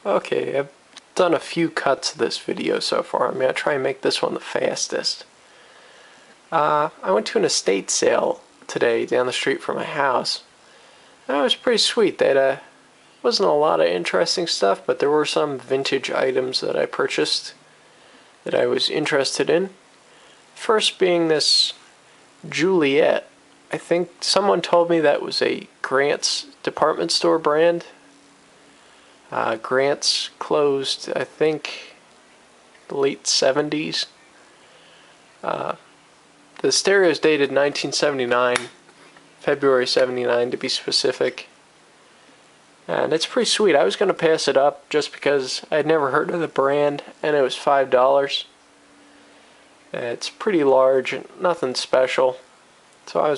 Okay, I've done a few cuts of this video so far. I'm going to try and make this one the fastest. I went to an estate sale today down the street from my house. And it was pretty sweet. They had wasn't a lot of interesting stuff, but there were some vintage items that I purchased that I was interested in. First being this Juliette. I think someone told me that was a Grant's department store brand. Grant's closed, I think, the late 70s. The stereo is dated 1979, February 79 to be specific. And it's pretty sweet. I was going to pass it up just because I'd never heard of the brand, and it was $5. It's pretty large, nothing special. So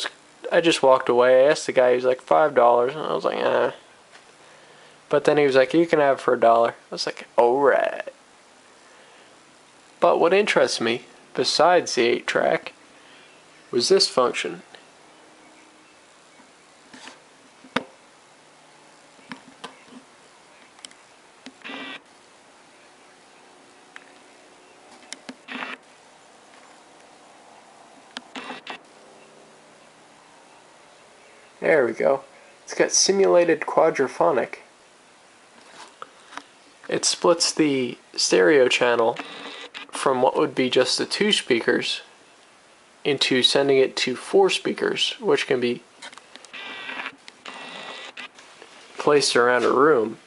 I just walked away. I asked the guy, he was like, $5, and I was like, eh. But then he was like, you can have it for $1. I was like, alright. But what interests me, besides the 8-track, was this function. There we go. It's got simulated quadraphonic. It splits the stereo channel from what would be just the 2 speakers into sending it to 4 speakers, which can be placed around a room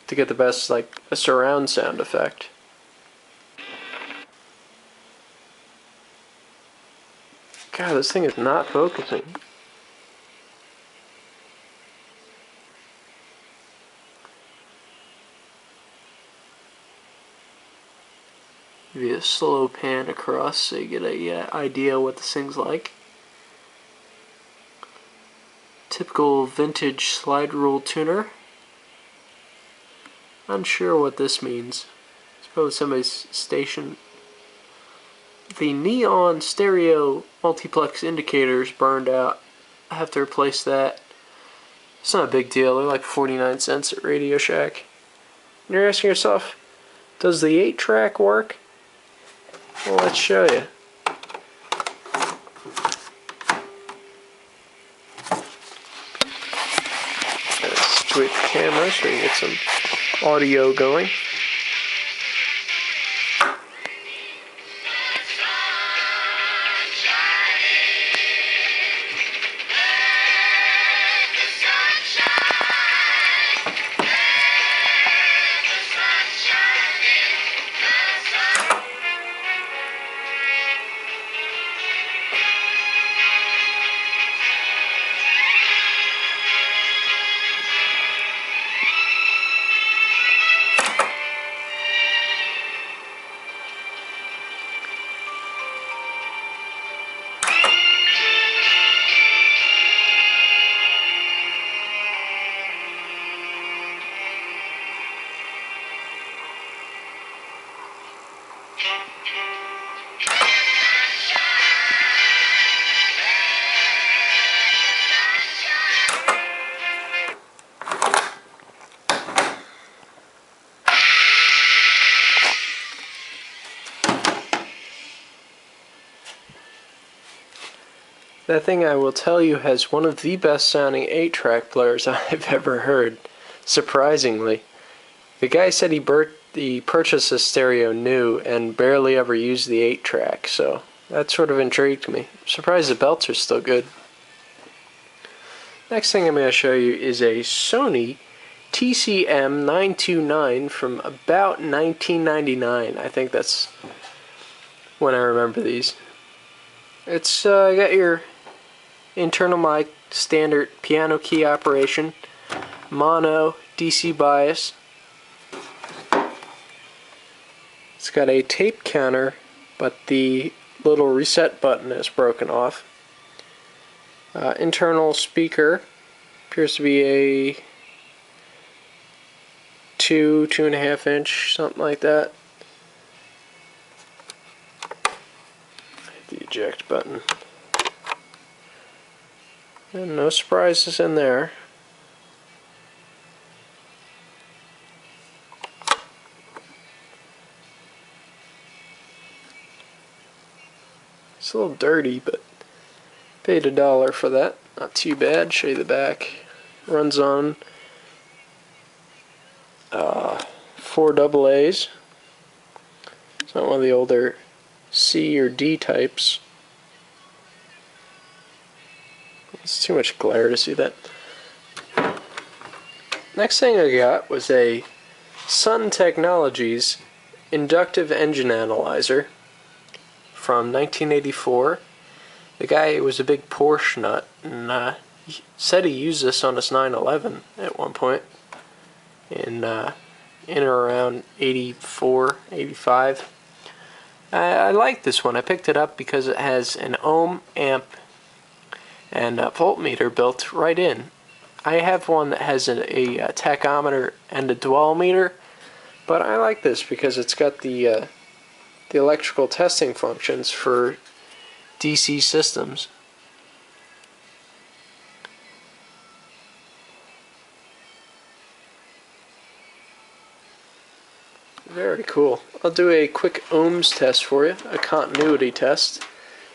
to get the best, like, a surround sound effect. God, this thing is not focusing. Give you a slow pan across so you get a idea what this thing's like. Typical vintage slide rule tuner. Unsure what this means. It's probably somebody's station. The neon stereo multiplex indicators burned out. I have to replace that. It's not a big deal. They're like 49 cents at Radio Shack. And you're asking yourself, does the 8-track work? Well, let's show you. Switch the camera so you get some audio going. That thing, I will tell you, has one of the best sounding 8-track players I've ever heard, surprisingly. The guy said he purchased a stereo new and barely ever used the 8-track, so that sort of intrigued me. I'm surprised the belts are still good. Next thing I'm going to show you is a Sony TCM 929 from about 1999. I think that's when I remember these. It's got your internal mic, standard piano key operation, mono, DC bias. It's got a tape counter, but the little reset button is broken off. Internal speaker appears to be a 2.5 inch, something like that. The eject button. And no surprises in there. It's a little dirty, but paid $1 for that. Not too bad. Show you the back. Runs on 4 AA's. It's not one of the older C or D types. It's too much glare to see that. Next thing I got was a Sun Technologies inductive engine analyzer from 1984. The guy was a big Porsche nut, and he said he used this on his 911 at one point in or around 84, 85. I like this one. I picked it up because it has an ohm, amp, and a voltmeter built right in. I have one that has a tachometer and a dwell meter, but I like this because it's got the electrical testing functions for DC systems. Very cool. I'll do a quick ohms test for you, a continuity test.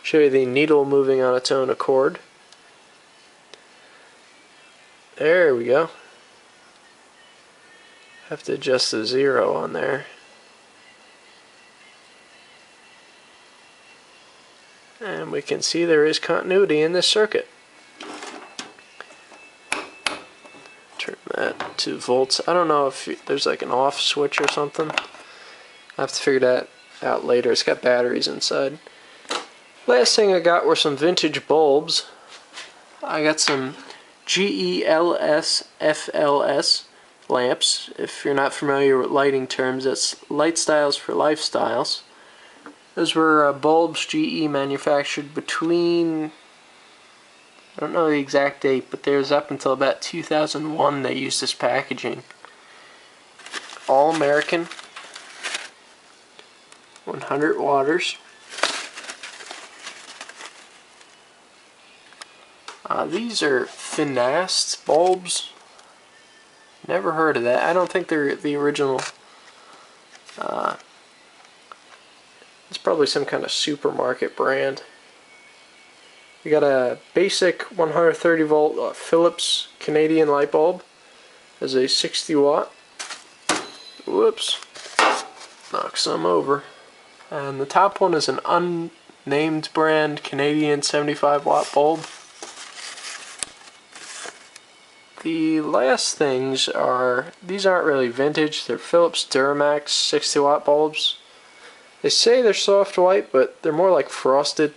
Show you the needle moving on its own accord. There we go. Have to adjust the 0 on there. And we can see there is continuity in this circuit. Turn that to volts. I don't know if there's like an off switch or something. I have to figure that out later. It's got batteries inside. Last thing I got were some vintage bulbs. I got some GELS FLS lamps. If you're not familiar with lighting terms, that's light styles for lifestyles. Those were bulbs GE manufactured between, I don't know the exact date, but there's up until about 2001 they used this packaging. All American, 100 watters. These are finast bulbs. Never heard of that. I don't think they're the original. It's probably some kind of supermarket brand. We got a basic 130 volt Philips Canadian light bulb. There's a 60 watt. Whoops. Knock some over. And the top one is an unnamed brand Canadian 75 watt bulb. The last things are, these aren't really vintage, they're Philips Duramax 60 watt bulbs. They say they're soft white, but they're more like frosted.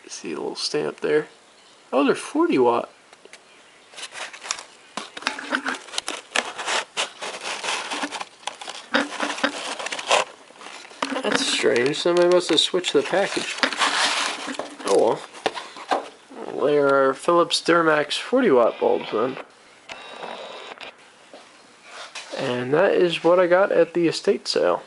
See a little stamp there. Oh, they're 40 watt. That's strange. Somebody must have switched the package. Oh well. They are Philips Duramax 40 watt bulbs then. And that is what I got at the estate sale.